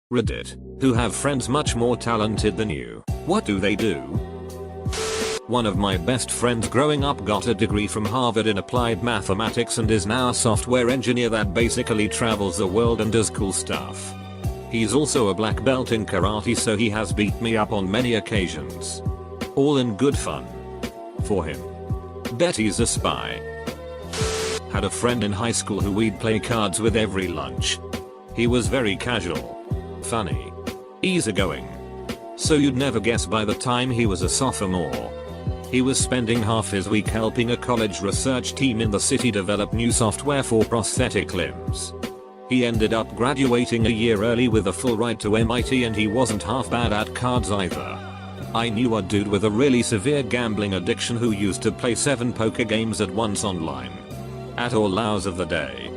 Reddit, who have friends much more talented than you. What do they do? One of my best friends growing up got a degree from Harvard in applied mathematics and is now a software engineer that basically travels the world and does cool stuff. He's also a black belt in karate, so he has beat me up on many occasions. All in good fun. For him. Bet he's a spy. Had a friend in high school who we'd play cards with every lunch. He was very casual. Funny. Easygoing. So you'd never guess by the time he was a sophomore. He was spending half his week helping a college research team in the city develop new software for prosthetic limbs. He ended up graduating a year early with a full ride to MIT, and he wasn't half bad at cards either. I knew a dude with a really severe gambling addiction who used to play 7 poker games at once online. At all hours of the day.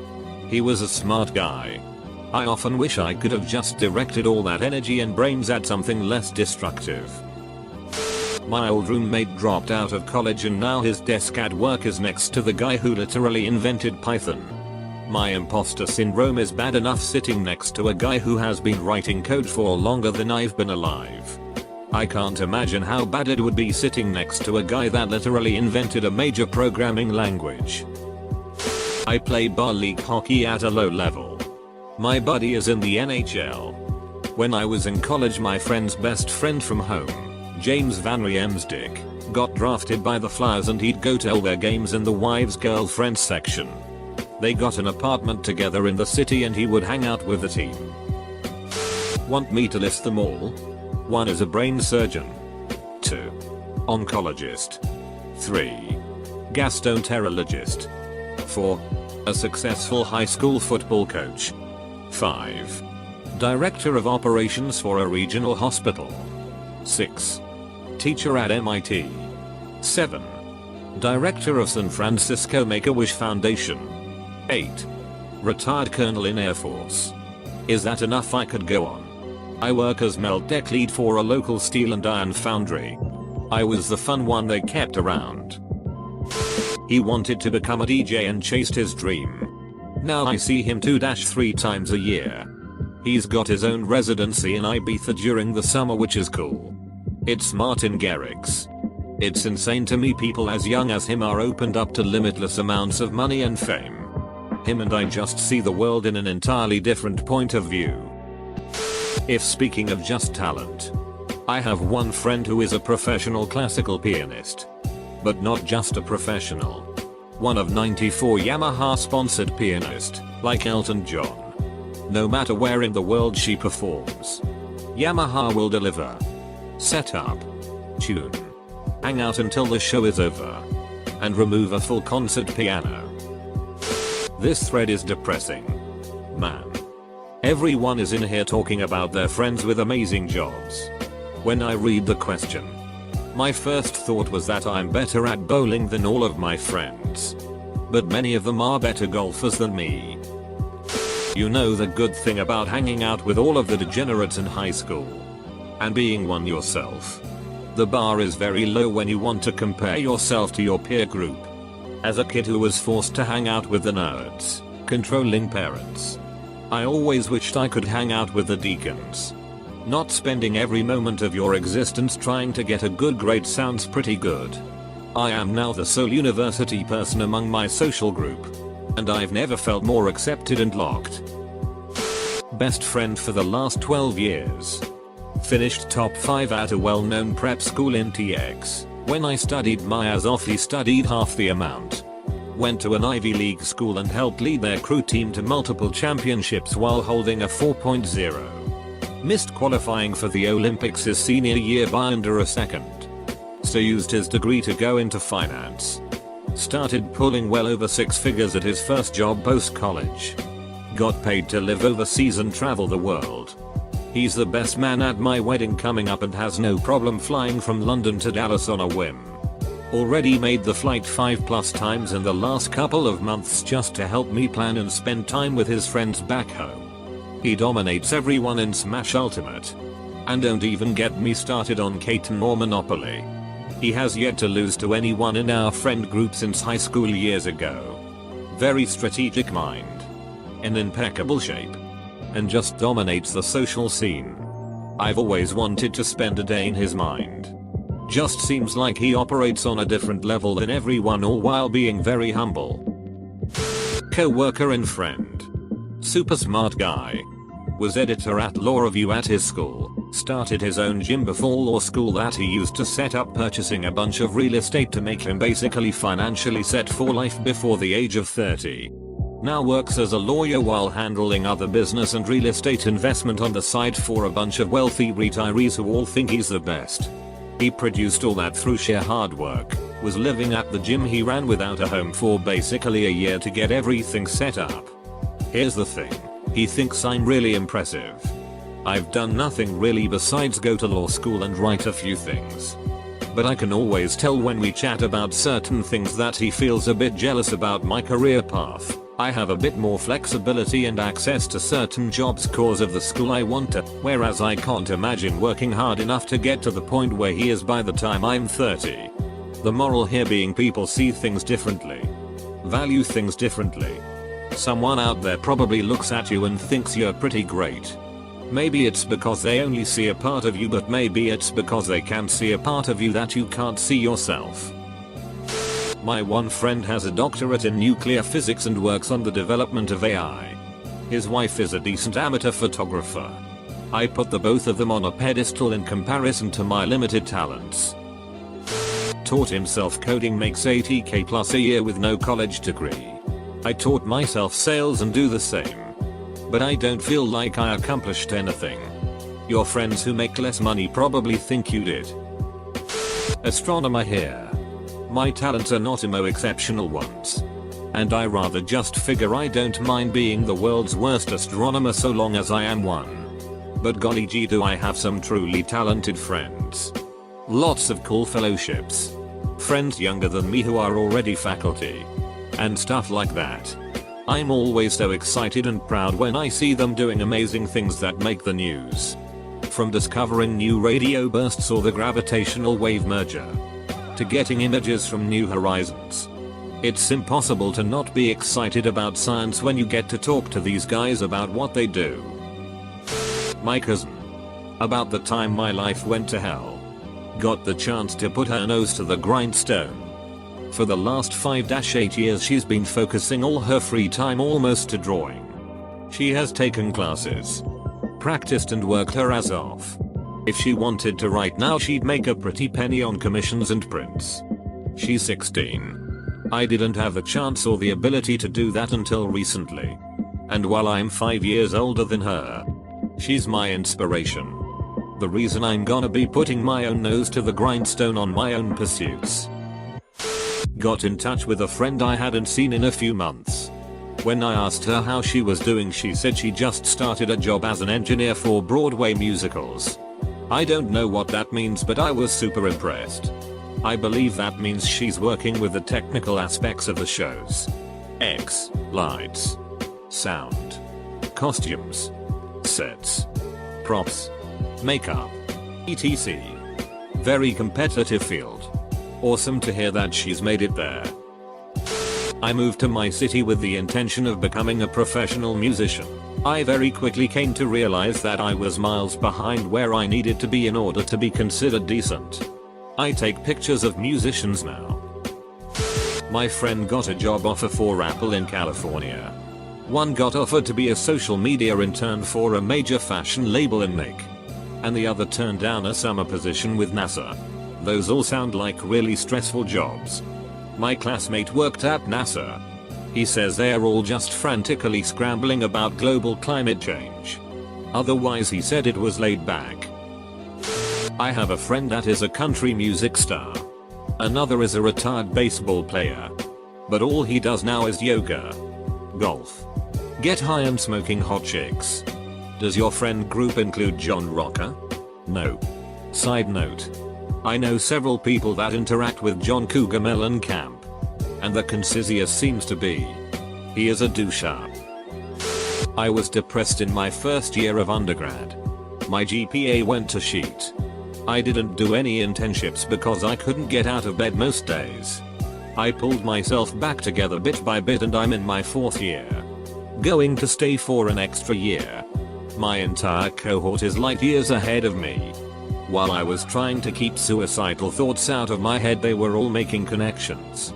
He was a smart guy. I often wish I could have just directed all that energy and brains at something less destructive. My old roommate dropped out of college and now his desk at work is next to the guy who literally invented Python. My imposter syndrome is bad enough sitting next to a guy who has been writing code for longer than I've been alive. I can't imagine how bad it would be sitting next to a guy that literally invented a major programming language. I play bar league hockey at a low level. My buddy is in the NHL. When I was in college, my friend's best friend from home, James Van Riemsdyk, got drafted by the Flyers and he'd go to all their games in the wives' girlfriends section. They got an apartment together in the city and he would hang out with the team. Want me to list them all? 1 is a brain surgeon. 2. Oncologist. 3. Gastroenterologist. 4. A successful high school football coach. 5. Director of operations for a regional hospital. 6. Teacher at MIT. 7. Director of San Francisco Make-A-Wish Foundation. 8. Retired colonel in Air Force. Is that enough? I could go on. I work as melt deck lead for a local steel and iron foundry. I was the fun one they kept around. He wanted to become a DJ and chased his dream. Now I see him 2-3 times a year. He's got his own residency in Ibiza during the summer, which is cool. It's Martin Garrix. It's insane to me people as young as him are opened up to limitless amounts of money and fame. Him and I just see the world in an entirely different point of view. If speaking of just talent, I have one friend who is a professional classical pianist. But not just a professional. One of 94 Yamaha sponsored pianist, like Elton John. No matter where in the world she performs, Yamaha will deliver. Set up, tune, hang out until the show is over, and remove a full concert piano. This thread is depressing. Man. Everyone is in here talking about their friends with amazing jobs. When I read the question, my first thought was that I'm better at bowling than all of my friends. But many of them are better golfers than me. You know the good thing about hanging out with all of the degenerates in high school. And being one yourself. The bar is very low when you want to compare yourself to your peer group. As a kid who was forced to hang out with the nerds, controlling parents, I always wished I could hang out with the deacons. Not spending every moment of your existence trying to get a good grade sounds pretty good. I am now the sole university person among my social group. And I've never felt more accepted and locked. Best friend for the last 12 years. Finished top 5 at a well-known prep school in TX. When I studied my ass off, he studied half the amount. Went to an Ivy League school and helped lead their crew team to multiple championships while holding a 4.0. Missed qualifying for the Olympics his senior year by under a second. So used his degree to go into finance. Started pulling well over 6 figures at his first job post-college. Got paid to live overseas and travel the world. He's the best man at my wedding coming up and has no problem flying from London to Dallas on a whim. Already made the flight 5+ times in the last couple of months just to help me plan and spend time with his friends back home. He dominates everyone in Smash Ultimate. And don't even get me started on Catan or Monopoly. He has yet to lose to anyone in our friend group since high school years ago. Very strategic mind. In impeccable shape. and just dominates the social scene. I've always wanted to spend a day in his mind. Just seems like he operates on a different level than everyone, all while being very humble. Co-worker and friend. Super smart guy. Was editor at Law Review at his school. Started his own gym before law school that he used to set up, purchasing a bunch of real estate to make him basically financially set for life before the age of 30. Now works as a lawyer while handling other business and real estate investment on the side for a bunch of wealthy retirees who all think he's the best. He produced all that through sheer hard work, was living at the gym he ran without a home for basically a year to get everything set up. Here's the thing, he thinks I'm really impressive. I've done nothing really besides go to law school and write a few things. But I can always tell when we chat about certain things that he feels a bit jealous about my career path. I have a bit more flexibility and access to certain jobs cause of the school I want to, whereas I can't imagine working hard enough to get to the point where he is by the time I'm 30. The moral here being people see things differently. Value things differently. Someone out there probably looks at you and thinks you're pretty great. Maybe it's because they only see a part of you, but maybe it's because they can see a part of you that you can't see yourself. My one friend has a doctorate in nuclear physics and works on the development of AI. His wife is a decent amateur photographer. I put the both of them on a pedestal in comparison to my limited talents. Taught himself coding, makes 80k plus a year with no college degree. I taught myself sales and do the same. But I don't feel like I accomplished anything. Your friends who make less money probably think you did. Astronomer here. My talents are not exceptional ones. And I rather just figure I don't mind being the world's worst astronomer so long as I am one. But golly gee, do I have some truly talented friends. Lots of cool fellowships. Friends younger than me who are already faculty. And stuff like that. I'm always so excited and proud when I see them doing amazing things that make the news. From discovering new radio bursts or the gravitational wave merger, to getting images from New Horizons. It's impossible to not be excited about science when you get to talk to these guys about what they do. My cousin. About the time my life went to hell. Got the chance to put her nose to the grindstone. For the last 5-8 years she's been focusing all her free time almost to drawing. She has taken classes, practiced and worked her ass off. If she wanted to right now she'd make a pretty penny on commissions and prints. She's 16. I didn't have the chance or the ability to do that until recently. And while I'm 5 years older than her, she's my inspiration. The reason I'm gonna be putting my own nose to the grindstone on my own pursuits. Got in touch with a friend I hadn't seen in a few months. When I asked her how she was doing, she said she just started a job as an engineer for Broadway musicals. I don't know what that means, but I was super impressed. I believe that means she's working with the technical aspects of the shows. Lights, sound, costumes, sets, props, makeup, etc. Very competitive field. Awesome to hear that she's made it there. I moved to my city with the intention of becoming a professional musician. I very quickly came to realize that I was miles behind where I needed to be in order to be considered decent. I take pictures of musicians now. My friend got a job offer for Apple in California. One got offered to be a social media intern for a major fashion label in Nick. And the other turned down a summer position with NASA. Those all sound like really stressful jobs. My classmate worked at NASA. He says they're all just frantically scrambling about global climate change. Otherwise he said it was laid back. I have a friend that is a country music star. Another is a retired baseball player. But all he does now is yoga, golf, get high and smoking hot chicks. Does your friend group include John Rocker? No. Side note. I know several people that interact with John Cougar Mellencamp. And the consensus seems to be, he is a douche-up. I was depressed in my first year of undergrad. My GPA went to shit. I didn't do any internships because I couldn't get out of bed most days. I pulled myself back together bit by bit and I'm in my 4th year. Going to stay for an extra year. my entire cohort is light years ahead of me. While I was trying to keep suicidal thoughts out of my head, they were all making connections.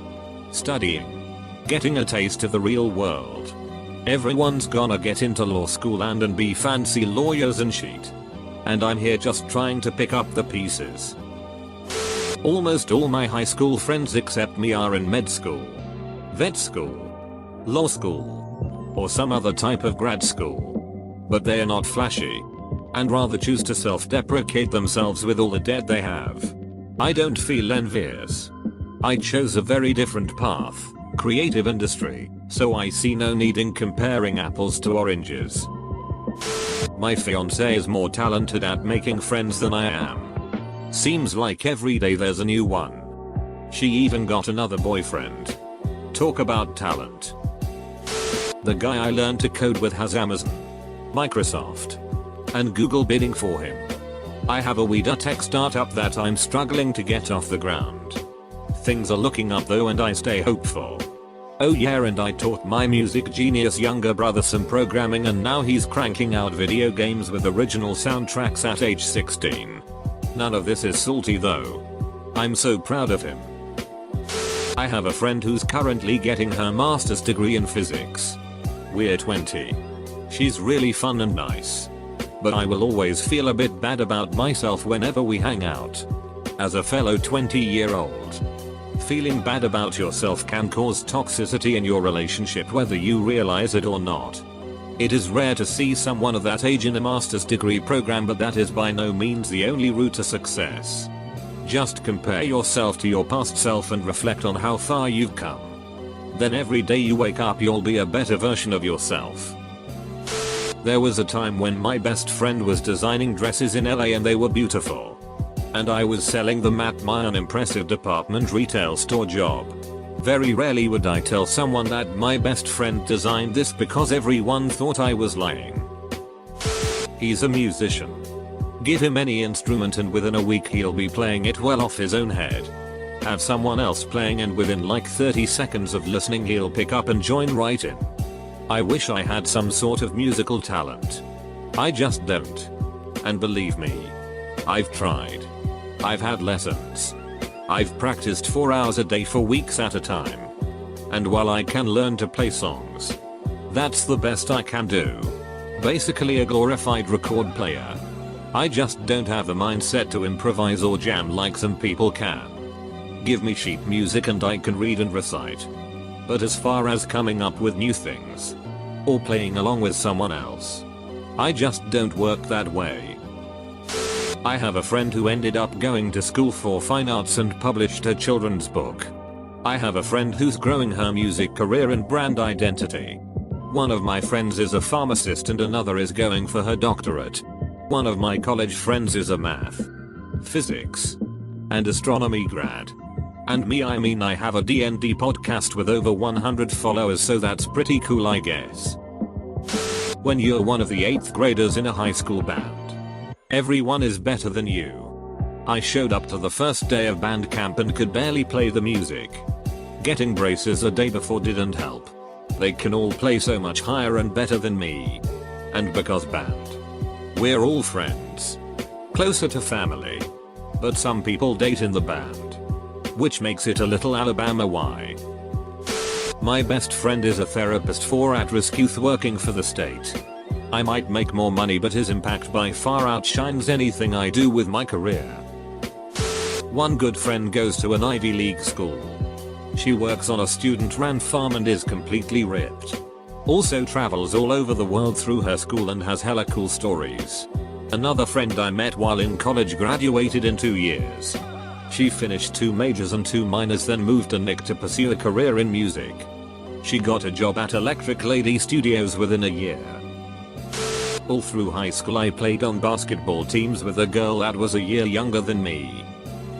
Studying. Getting a taste of the real world. Everyone's gonna get into law school and be fancy lawyers and shit. And I'm here just trying to pick up the pieces. Almost all my high school friends except me are in med school, vet school, law school, or some other type of grad school. But they are not flashy, and rather choose to self-deprecate themselves with all the debt they have. I don't feel envious. I chose a very different path, creative industry, so I see no need in comparing apples to oranges. My fiancée is more talented at making friends than I am. Seems like every day there's a new one. She even got another boyfriend. Talk about talent. The guy I learned to code with has Amazon, Microsoft, and Google bidding for him. I have a weird tech startup that I'm struggling to get off the ground. Things are looking up though, and I stay hopeful. Oh yeah, and I taught my music genius younger brother some programming, and now he's cranking out video games with original soundtracks at age 16. None of this is salty though. I'm so proud of him. I have a friend who's currently getting her master's degree in physics. We're 20. She's really fun and nice. But I will always feel a bit bad about myself whenever we hang out. As a fellow 20-year-old. Feeling bad about yourself can cause toxicity in your relationship whether you realize it or not. It is rare to see someone of that age in a master's degree program, but that is by no means the only route to success. Just compare yourself to your past self and reflect on how far you've come. Then every day you wake up you'll be a better version of yourself. There was a time when my best friend was designing dresses in LA and they were beautiful. And I was selling them at my unimpressive department retail store job. Very rarely would I tell someone that my best friend designed this because everyone thought I was lying. He's a musician. Give him any instrument and within a week he'll be playing it well off his own head. Have someone else playing and within like 30 seconds of listening he'll pick up and join right in. I wish I had some sort of musical talent. I just don't. And believe me, I've tried. I've had lessons. I've practiced 4 hours a day for weeks at a time. And while I can learn to play songs, that's the best I can do. Basically a glorified record player. I just don't have the mindset to improvise or jam like some people can. Give me sheet music and I can read and recite. But as far as coming up with new things, or playing along with someone else, I just don't work that way. I have a friend who ended up going to school for fine arts and published a children's book. I have a friend who's growing her music career and brand identity. One of my friends is a pharmacist and another is going for her doctorate. One of my college friends is a math, physics, and astronomy grad. And me, I mean I have a D&D podcast with over 100 followers, so that's pretty cool I guess. When you're one of the 8th graders in a high school band, everyone is better than you. I showed up to the first day of band camp and could barely play the music. Getting braces a day before didn't help. They can all play so much higher and better than me. And because band, we're all friends. Closer to family. But some people date in the band, which makes it a little Alabama why. My best friend is a therapist for at-risk youth working for the state. I might make more money, but his impact by far outshines anything I do with my career. One good friend goes to an Ivy League school. She works on a student-run farm and is completely ripped. Also travels all over the world through her school and has hella cool stories. Another friend I met while in college graduated in 2 years. She finished 2 majors and 2 minors, then moved to Nick to pursue a career in music. She got a job at Electric Lady Studios within a year. All through high school I played on basketball teams with a girl that was a year younger than me.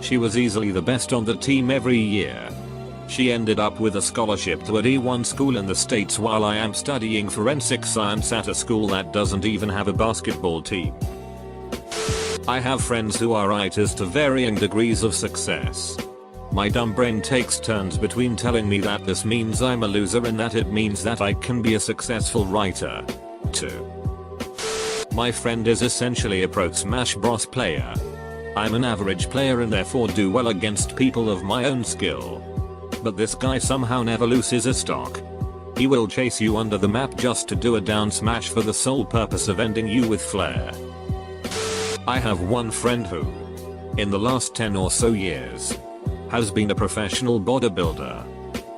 She was easily the best on the team every year. She ended up with a scholarship to a D1 school in the States while I am studying forensic science at a school that doesn't even have a basketball team. I have friends who are writers to varying degrees of success. My dumb brain takes turns between telling me that this means I'm a loser and that it means that I can be a successful writer. 2. My friend is essentially a pro Smash Bros player. I'm an average player and therefore do well against people of my own skill. But this guy somehow never loses a stock. He will chase you under the map just to do a down smash for the sole purpose of ending you with flair. I have one friend who, in the last 10 or so years, has been a professional bodybuilder,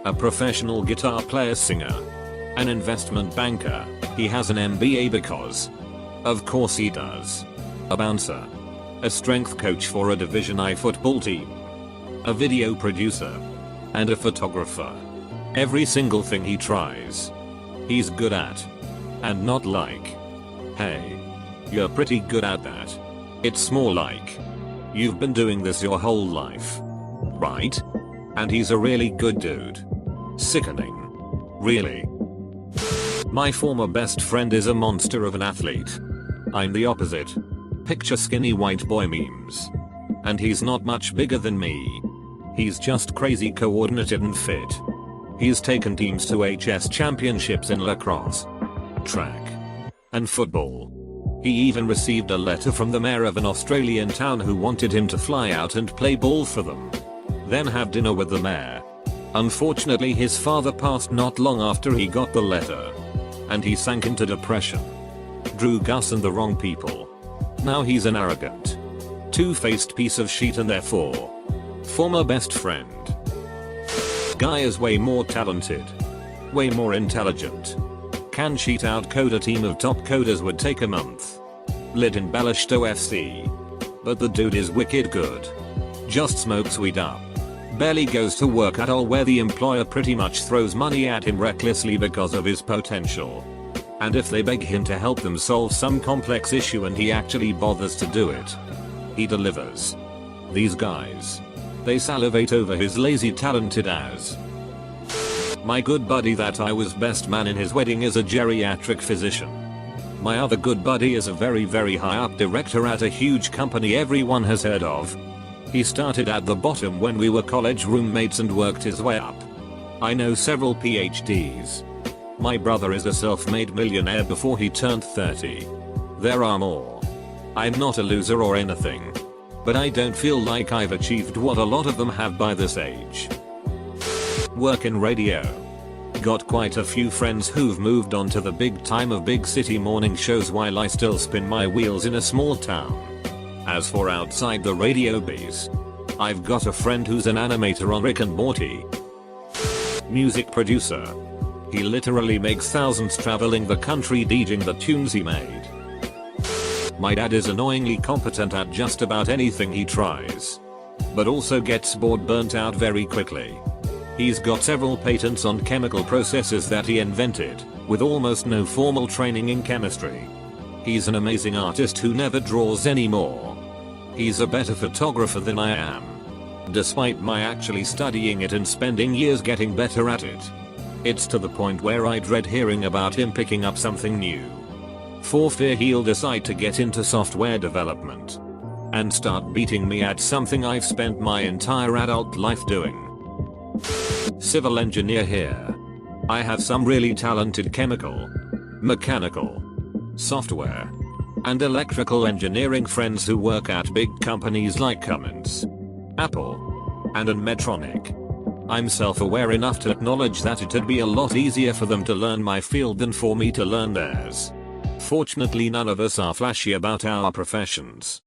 a professional guitar player singer, an investment banker, he has an MBA because, of course he does, a bouncer, a strength coach for a Division I football team, a video producer, and a photographer. Every single thing he tries, he's good at. And not like, hey, you're pretty good at that. It's more like, you've been doing this your whole life, right? And he's a really good dude. Sickening. Really. My former best friend is a monster of an athlete. I'm the opposite. Picture skinny white boy memes. And he's not much bigger than me. He's just crazy coordinated and fit. He's taken teams to HS championships in lacrosse, track, and football. He even received a letter from the mayor of an Australian town who wanted him to fly out and play ball for them. Then have dinner with the mayor. Unfortunately, his father passed not long after he got the letter. And he sank into depression. Drew Gus and the wrong people. Now he's an arrogant, two-faced piece of shit and therefore, former best friend. Guy is way more talented. Way more intelligent. Can cheat out code a team of top coders would take a month. Lit embellished OFC. But the dude is wicked good. Just smokes weed up. Barely goes to work at all where the employer pretty much throws money at him recklessly because of his potential. And if they beg him to help them solve some complex issue and he actually bothers to do it, he delivers. These guys, they salivate over his lazy talented ass. My good buddy that I was best man in his wedding is a geriatric physician. My other good buddy is a very high up director at a huge company everyone has heard of. He started at the bottom when we were college roommates and worked his way up. I know several PhDs. My brother is a self-made millionaire before he turned 30. There are more. I'm not a loser or anything. But I don't feel like I've achieved what a lot of them have by this age. Work in radio. Got quite a few friends who've moved on to the big time of big city morning shows while I still spin my wheels in a small town. As for outside the radio biz, I've got a friend who's an animator on Rick and Morty. Music producer. He literally makes thousands traveling the country DJing the tunes he made. My dad is annoyingly competent at just about anything he tries. But also gets bored burnt out very quickly. He's got several patents on chemical processes that he invented, with almost no formal training in chemistry. He's an amazing artist who never draws anymore. He's a better photographer than I am, despite my actually studying it and spending years getting better at it. It's to the point where I dread hearing about him picking up something new. For fear he'll decide to get into software development and start beating me at something I've spent my entire adult life doing. Civil engineer here. I have some really talented chemical, mechanical, software, and electrical engineering friends who work at big companies like Cummins, Apple, and Medtronic. I'm self-aware enough to acknowledge that it'd be a lot easier for them to learn my field than for me to learn theirs. Fortunately, none of us are flashy about our professions.